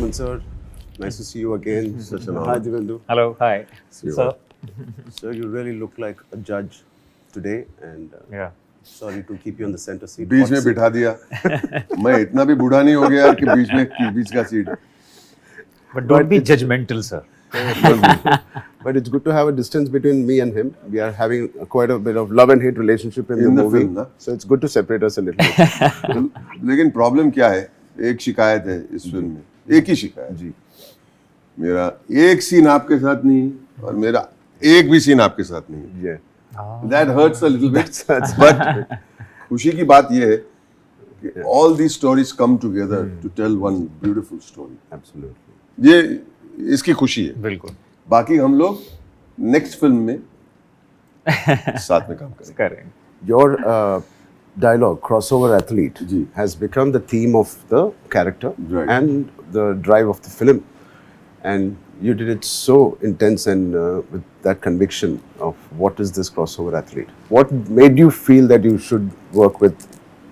Raman sir, nice to see you again. Such an honor. Hi Divendu. Hello, hi. you. Sir. Sir, you really look like a judge today, and Yeah. sorry to keep you on the center seat. Beach Hot में seat. बिठा दिया मैं इतना भी बूढ़ा नहीं हो गया यार कि बीच का seat But don't be judgmental, sir. But it's good to have a distance between me and him. We are having quite a bit of love and hate relationship in the the movie. film, na? So it's good to separate us a little bit. लेकिन problem क्या है एक शिकायत है इस film में एक ही शिकायत जी. मेरा एक सीन आपके साथ नहीं और मेरा एक भी सीन आपके साथ नहीं Yeah. That hurts a little bit That's but खुशी की बात यह है कि all these stories come together to tell one beautiful story Absolutely. ये इसकी खुशी है बिल्कुल. बाकी हम लोग नेक्स्ट फिल्म में साथ में काम करेंगे करेंगे. Your dialogue, crossover athlete, Ji. has become the theme of the character Right. and the drive of the film. And you did it so intense and with that conviction of what is this crossover athlete. What made you feel that you should work with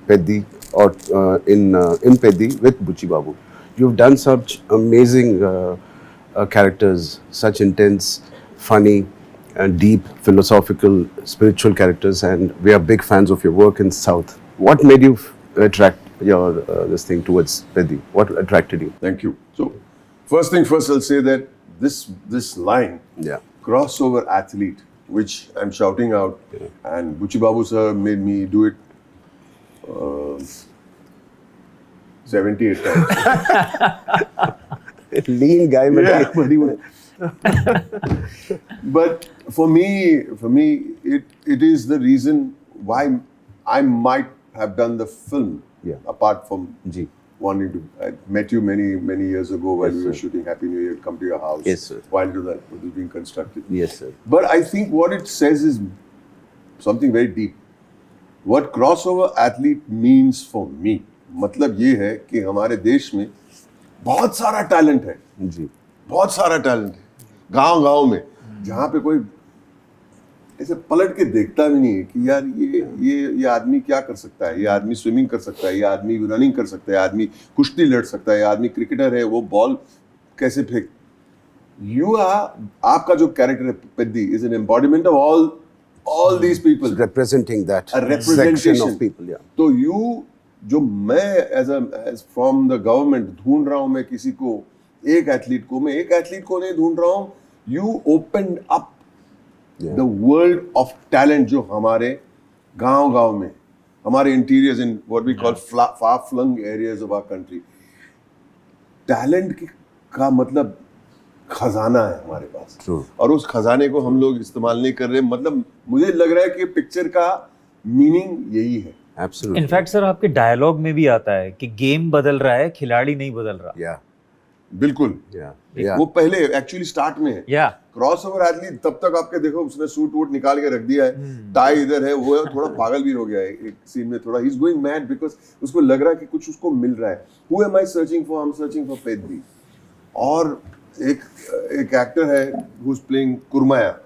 Peddi or in Peddi with Buchi Babu? You've done such amazing characters, such intense, funny, and deep, philosophical, spiritual characters, and we are big fans of your work in South. What made you attract your this thing towards Peddi? What attracted you? Thank you. So, first thing first, I'll say that this line, Yeah. crossover athlete, which I'm shouting out, and Buchi Babu sir made me do it 78 times. Lean guy, man. Yeah, but he would. But for me, it is the reason why I might have done the film. Yeah. Apart from Ji. wanting to, I met you many years ago while Yes, we were sir. shooting Happy New Year, come to your house. Yes, sir. While that was being constructed. Yes, sir. But I think what it says is something very deep. What crossover athlete means for me, मतलब ये है कि हमारे देश में बहुत सारा talent है, Ji. बहुत सारा टैलेंट है, गांव में, जहाँ पे कोई ऐसे पलट के देखता भी नहीं है कि यार ये आदमी क्या कर सकता है, ये आदमी स्विमिंग कर सकता है, ये आदमी रनिंग कर सकता है, ये आदमी कुश्ती लड़ सकता है, ये आदमी क्रिकेटर है, वो बॉल कैसे फेंक. आपका जो कैरेक्टर है Peddi is an embodiment of all these people. Representing that A representation. section of people, yeah. तो जो मैं as from the government ढूंढ रहा हूँ, मैं किसी को एक एथलीट को नहीं ढूंढ रहा हूँ. You opened up Yeah. the world of talent जो हमारे गांव में, हमारे interiors in what we call far flung areas of our country. Talent का मतलब खजाना है हमारे पास. True. और उस खजाने को हम लोग इस्तेमाल नहीं कर रहे. मतलब मुझे लग रहा है कि पिक्चर का मीनिंग यही है. Absolutely. इनफैक्ट सर आपके डायलॉग में भी आता है कि गेम बदल रहा है, खिलाड़ी नहीं बदल रहा. Yeah. बिल्कुल. Yeah. Yeah. वो पहले एक्चुअली स्टार्ट में है. या क्रॉसओवर एथलीट तब तक आपके देखो उसने सूट वूट निकाल के रख दिया है, टाई इधर है, वो थोड़ा पागल भी हो गया है एक सीन में, थोड़ा he is going mad because उसको लग रहा है कि कुछ उसको मिल रहा है. Who am I searching for? I am searching for Peddi. और एक एक्टर है हु इज प्लेइंग कुरमाया,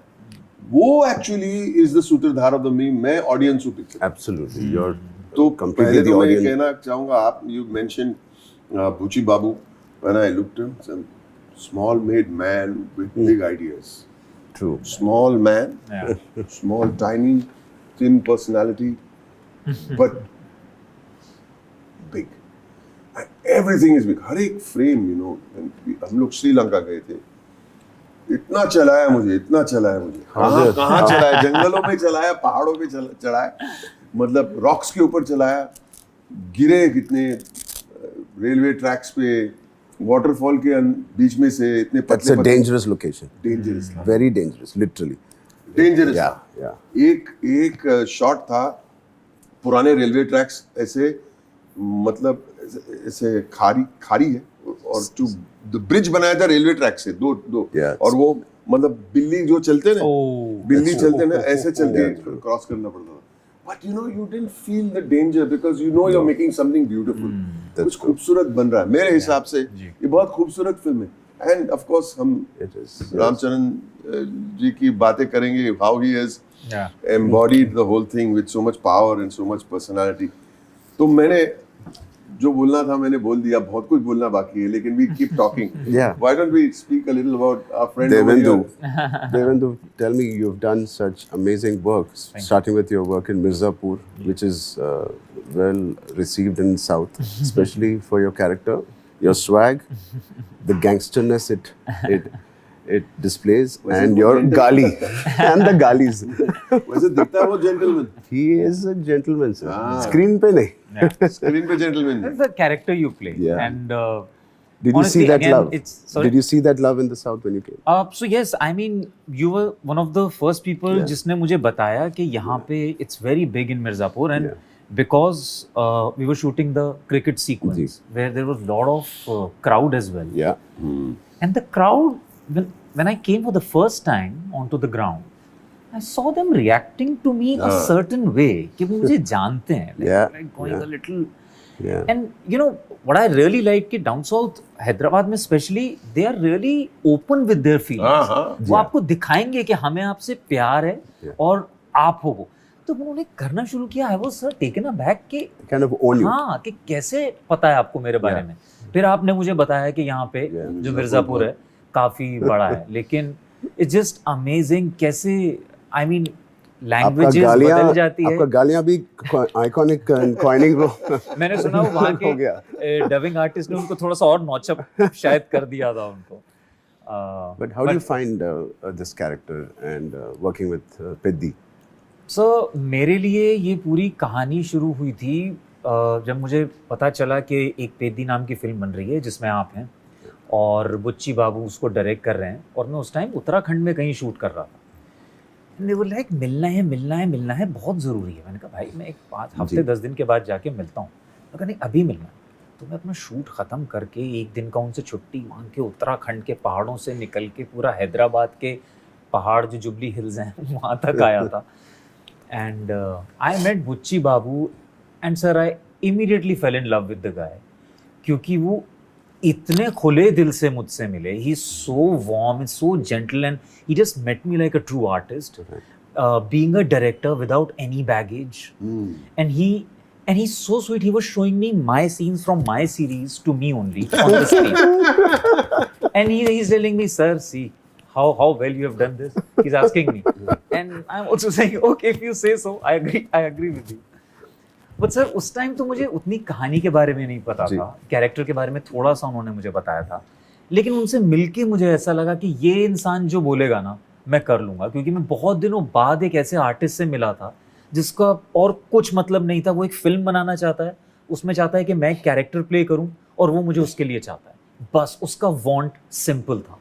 वो एक्चुअली इज द सूत्रधार ऑफ द मीम. मैं ऑडियंस हूं पिक्चर. Absolutely. You're तो completely पहले the तो मैं ये audience. कहना चाहूंगा, आप you mention Buchi Babu, when I looked him, some small made man with big ideas. True. Small man, small, tiny, thin personality, but big. And everything is big. हर एक frame, you know. हम लोग श्रीलंका गए थे. इतना चलाया मुझे. कहाँ चलाया? जंगलों में चलाया, पहाड़ों पे चलाया, मतलब रॉक्स के ऊपर चलाया, गिरे कितने रेलवे ट्रैक्स पे, वाटरफॉल के बीच में से इतने That's a dangerous location. Dangerous था. Very dangerous, literally. Dangerous Yeah. था. Yeah. एक शॉट था, पुराने रेलवे ट्रैक्स ऐसे, मतलब ऐसे खारी है, और द ब्रिज बनाया था रेलवे ट्रैक से दो. Yeah. और वो मतलब बिल्ली जो चलते हैं ना, Oh. बिल्ली चलते ना, ऐसे चल के Yeah. क्रॉस करना पड़ता था. But you didn't feel the danger because you're making something beautiful. कुछ खूबसूरत बन रहा है. मेरे हिसाब से ये बहुत खूबसूरत फिल्म है. And of course हम It is. रामचरण जी की बातें करेंगे, how he has embodied the whole thing with so much power and so much personality. तो मैंने जो बोलना था मैंने बोल दिया, बहुत कुछ बोलना बाकी है, लेकिन we keep talking. Yeah. Why don't we speak a little about our friend over Devendu, here? Devendu, tell me, you've done such amazing work, starting with your work in Mirzapur, which is well received in South, especially for your character, your swag, the gangsterness it displays, Was and it your gentle? gali and the galis. वैसे दिखता है वो gentleman. He is a gentleman, sir. Ah. Screen पे नहीं. Screen पे gentleman. That's the character you play. Yeah. And Did you honestly, see that again, love? sorry? Did you see that love in the South when you came? So yes, I mean, you were one of the first people Yeah. जिसने मुझे बताया कि यहाँ पे it's very big in Mirzapur, and because we were shooting the cricket sequence where there was a lot of crowd as well. Yeah. And the crowd, when I came for the first time onto the ground, I saw them reacting to me a certain way कि वो मुझे जानते हैं, like going a little. Yeah. And you know what I really like कि down south Hyderabad में especially they are really open with their feelings. वो आपको दिखाएंगे कि हमें आपसे प्यार है और आप हो वो. तो उन्होंने करना शुरू किया. I was taken aback कि Kind of own you. हाँ कि कैसे पता है आपको मेरे बारे में. फिर आपने मुझे बताया कि यहाँ पे जो मिर्जापुर है काफी बड़ा है, लेकिन it's just amazing कैसे I mean लैंग्वेजेस बदल जाती है. आपका गालियां भी आइकॉनिक कॉइनिंग रो. मैंने सुना वो वहाँ हो गया. के डबिंग आर्टिस्ट ने उनको थोड़ा सा और नॉचअप शायद कर दिया था उनको. But how do you find this character and working with Peddi? सो मेरे लिए ये पूरी कहानी शुरू हुई थी जब मुझे पता चला कि एक पेद्दी नाम की फिल्म बन रही है जिसमें आप हैं और बुच्ची बाबू उसको डायरेक्ट कर रहे हैं, और मैं उस टाइम उत्तराखंड में कहीं शूट कर रहा था. they were like मिलना है बहुत ज़रूरी है. मैंने कहा भाई मैं एक 5 हफ्ते 10 दिन के बाद जाके मिलता हूँ. मैं कहा नहीं अभी मिलना है. तो मैं अपना शूट ख़त्म करके एक दिन का उनसे छुट्टी मांग के उत्तराखंड के पहाड़ों से निकल के पूरा हैदराबाद के पहाड़ जो जुबली हिल्स हैं वहाँ तक आया था. And I met Buchi Babu and sir I immediately fell in love with the guy, क्योंकि वो इतने खुले दिल से मुझसे मिले. He is so warm and so gentle and he just met me like a true artist, being a director without any baggage. And he's so sweet. He was showing me my scenes from my series to me only on the screen. And he's telling me, sir, see how well you have done this. He's asking me. And I'm also saying, okay, if you say so, I agree with you. But sir, उस time तो मुझे उतनी कहानी के बारे में नहीं पता था. कैरेक्टर के बारे में थोड़ा सा उन्होंने मुझे बताया था. लेकिन उनसे मिलके मुझे ऐसा लगा कि ये इंसान जो बोलेगा ना मैं कर लूँगा, क्योंकि मैं बहुत दिनों बाद एक ऐसे आर्टिस्ट से मिला था जिसका और कुछ मतलब नहीं था. वो एक फिल्म बनाना चाहता है, उसमें चाहता है कि मैं कैरेक्टर प्ले करूं और वो मुझे उसके लिए चाहता है. बस उसका वांट सिंपल था.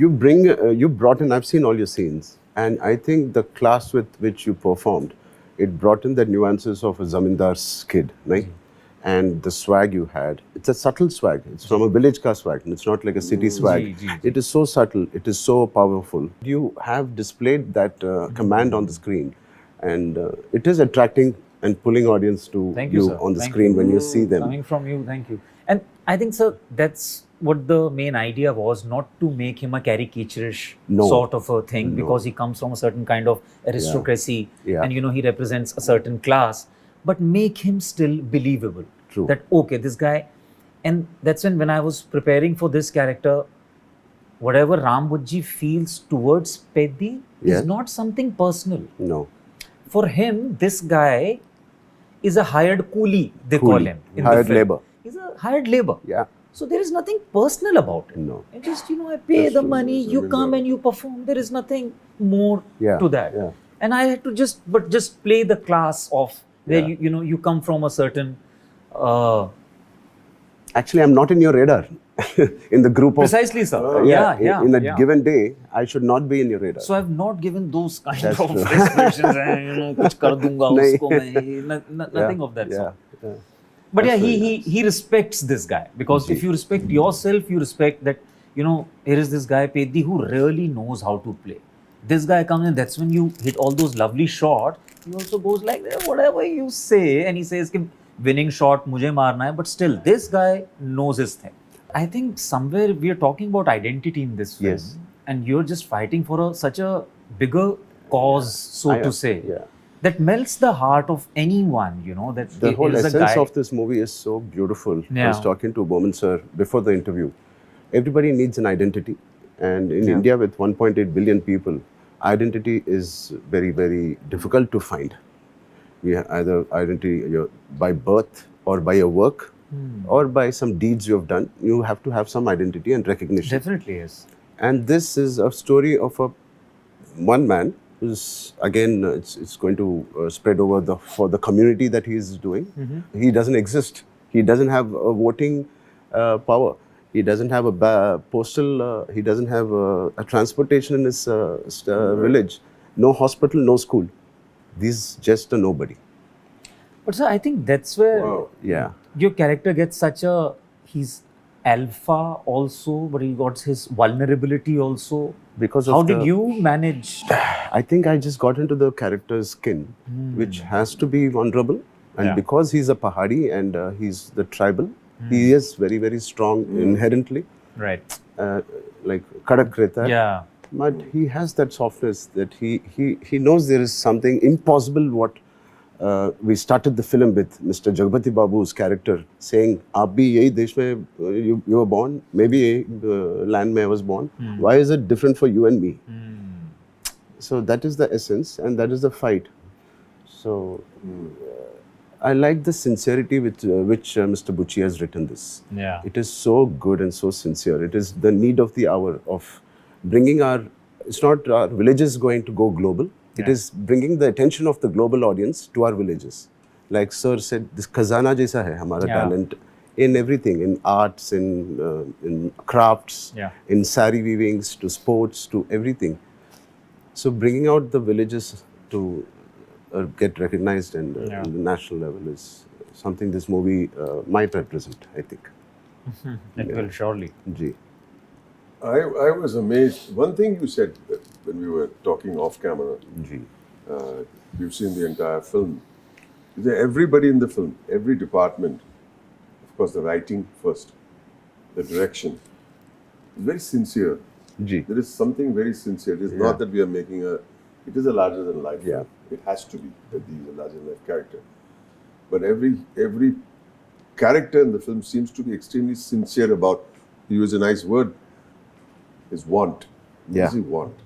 You brought in, I've seen all your scenes, and I think the class with which you performed, it brought in the nuances of a zamindar's kid, right? And the swag you had, it's a subtle swag. It's from a village ka swag, and it's not like a city swag. It is so subtle, it is so powerful. You have displayed that command on the screen. And it is attracting and pulling audience to you on the screen when you see them. Coming from you, thank you. And I think, sir, that's what the main idea was, not to make him a caricaturish sort of a thing, because he comes from a certain kind of aristocracy, and you know he represents a certain class, but make him still believable. True. That okay, this guy, and that's when I was preparing for this character, whatever Ram Bujji feels towards Peddi is not something personal. No. For him, this guy is a hired coolie, they call him. In hired the film. labor. He's a hired labor. Yeah. So there is nothing personal about it. No. And just, you know, I pay the money, you come and you perform. There is nothing more to that. Yeah. And I had to just play the class of where you know you come from a certain. Actually, I'm not in your radar. In the group of Precisely, sir. In a given day, I should not be in your radar. So I've not given those kind of expressions. You know, कुछ कर दूंगा उसको मैं. Nothing of that sort. Yeah. But yeah, he respects this guy, because if you respect yourself, you respect that, you know, here is this guy Peddi who really knows how to play. This guy comes in, that's when you hit all those lovely shots. He also goes like, whatever you say, and he says कि winning shot मुझे मारना है, but still this guy knows his thing. I think somewhere we are talking about identity in this film. Yes. And you're just fighting for such a bigger cause, so to say. Yeah. that melts the heart of anyone, you know, that The it whole is a essence guy. of this movie is so beautiful. I Yeah. was talking to Boman sir before the interview. Everybody needs an identity, and in Yeah. India with 1.8 billion people, identity is very, very difficult to find. We have either identity by birth or by your work or by some deeds you have done. You have to have some identity and recognition. Definitely is. And this is a story of one man who's again it's going to spread over for the community that he is doing. He doesn't exist. He doesn't have a voting power. He doesn't have a postal. He doesn't have a transportation in his village. No hospital, no school. He's just a nobody. But sir, I think that's where Wow. Yeah. your character gets such a, he's alpha also, but he got his vulnerability also. Because of How did the- you manage? I think I just got into the character's skin, which has to be vulnerable. And Yeah. because he's a Pahari and he's the tribal, he is very, very strong inherently, Right. like Kadak Rehta hai. Yeah. But he has that softness that he knows there is something impossible. What we started the film with Mr. Jagpati Babu's character saying, "आप भी यही देश में you were born, maybe यही land में I was born. Why is it different for you and me?" So that is the essence, and that is the fight. So I like the sincerity with which Mr. Bucci has written this. Yeah. It is so good and so sincere. It is the need of the hour of bringing it's not our villages going to go global. It is bringing the attention of the global audience to our villages. Like Sir said, this khazana jaisa hai hamara Yeah. talent in everything, in arts, in crafts, Yeah. in sari weavings, to sports, to everything. So bringing out the villages to get recognized and Yeah. on the national level is something this movie might represent, I think. It will surely. Ji. I was amazed. One thing you said when we were talking off camera, Ji. you've seen the entire film. Is that everybody in the film, every department, of course, the writing first, the direction, is very sincere. Ji. There is something very sincere. It is Yeah. not that we are making it is a larger than life. Yeah. It has to be that he is a larger than life character. But every character in the film seems to be extremely sincere about, to use a nice word, his want. What Yeah. does he want?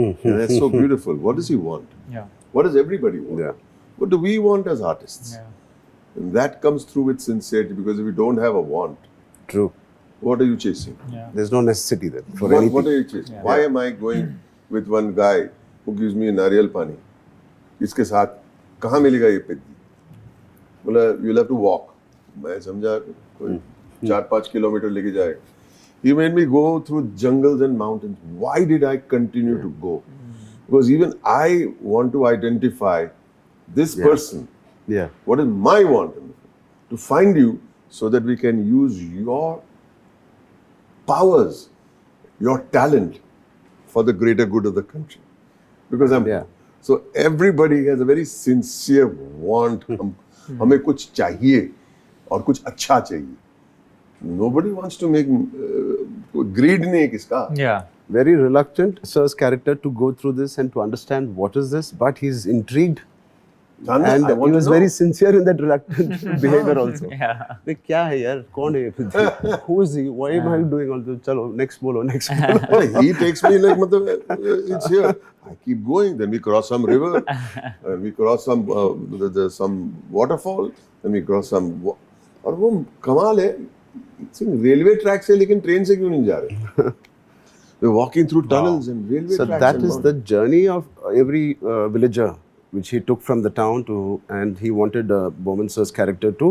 And that's so beautiful. What does he want? Yeah. What does everybody want? Yeah. What do we want as artists? Yeah. And that comes through with sincerity, because if you don't have a want, True. what are you chasing? Yeah. There's no necessity there for What anything. are you chasing? Yeah. Why am I going with one guy who gives me nariyal pani? इसके साथ कहाँ मिलेगा ये पिद्दी? बोला you'll have to walk. मैं समझा कोई 4-5 kilometre लेके जाए. He made me go through jungles and mountains. Why did I continue to go? Because even I want to identify this Yeah. person. Yeah. What is my want in the film? To find you so that we can use your powers, your talent for the greater good of the country. Because Yeah. so everybody has a very sincere want. हमें कुछ चाहिए और कुछ अच्छा चाहिए. Nobody wants to make greed नहीं है किसका. Yeah. Very reluctant, Sir's character, to go through this and to understand what is this, but he's intrigued. जानना, And I he want to was know. very sincere in that reluctant behavior also. Yeah. "बे, क्या है यार? कौन है ये? Who is he? Why am I doing all this? चलो next बोलो, next बोलो. He takes me like मतलब it's here. I keep going. Then we cross some river, and we cross some waterfall, then we cross some. और वो कमाल है. Railway track से लेकिन ट्रेन से क्यों नहीं जा रहे? We're walking through tunnels and railway So tracks. that and is all. the journey of every villager, which he took from the town to, and he wanted Bowman Sir's character to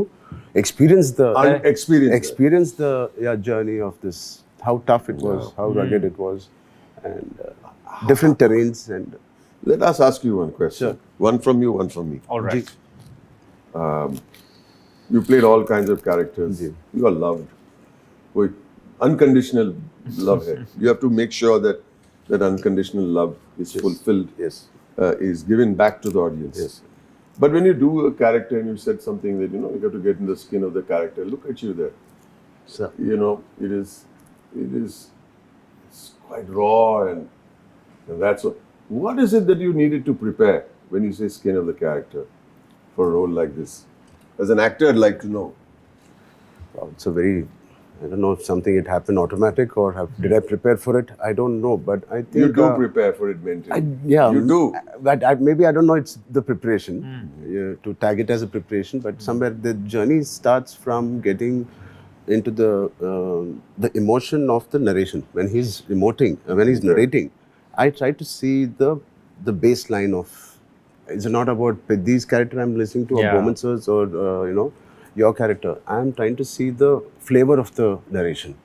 experience the Experience that. journey of this, how tough it was, how rugged it was, and different terrains and Let us ask you one question. Sure. One from you, one from me. All right. You played all kinds of characters. Ji. You are loved. कोई unconditional love है. You have to make sure that that unconditional love is fulfilled, yes, is given back to the audience. Yes. But when you do a character and you said something that, you have to get in the skin of the character, look at you there. so It's quite raw and that's what is it that you needed to prepare when you say skin of the character for a role like this? As an actor, I'd like to know. It's a very, I don't know if something it happened automatic or did I prepare for it? I don't know, but I think You do prepare for it mentally. yeah, You do. But maybe I don't know. It's the preparation to tag it as a preparation, but somewhere the journey starts from getting into the emotion of the narration when he's emoting, when he's narrating. I try to see the baseline of. It's not about Peddi's character I'm listening to, or Yeah. Bomansar's, or your character. I'm trying to see the flavor of the narration.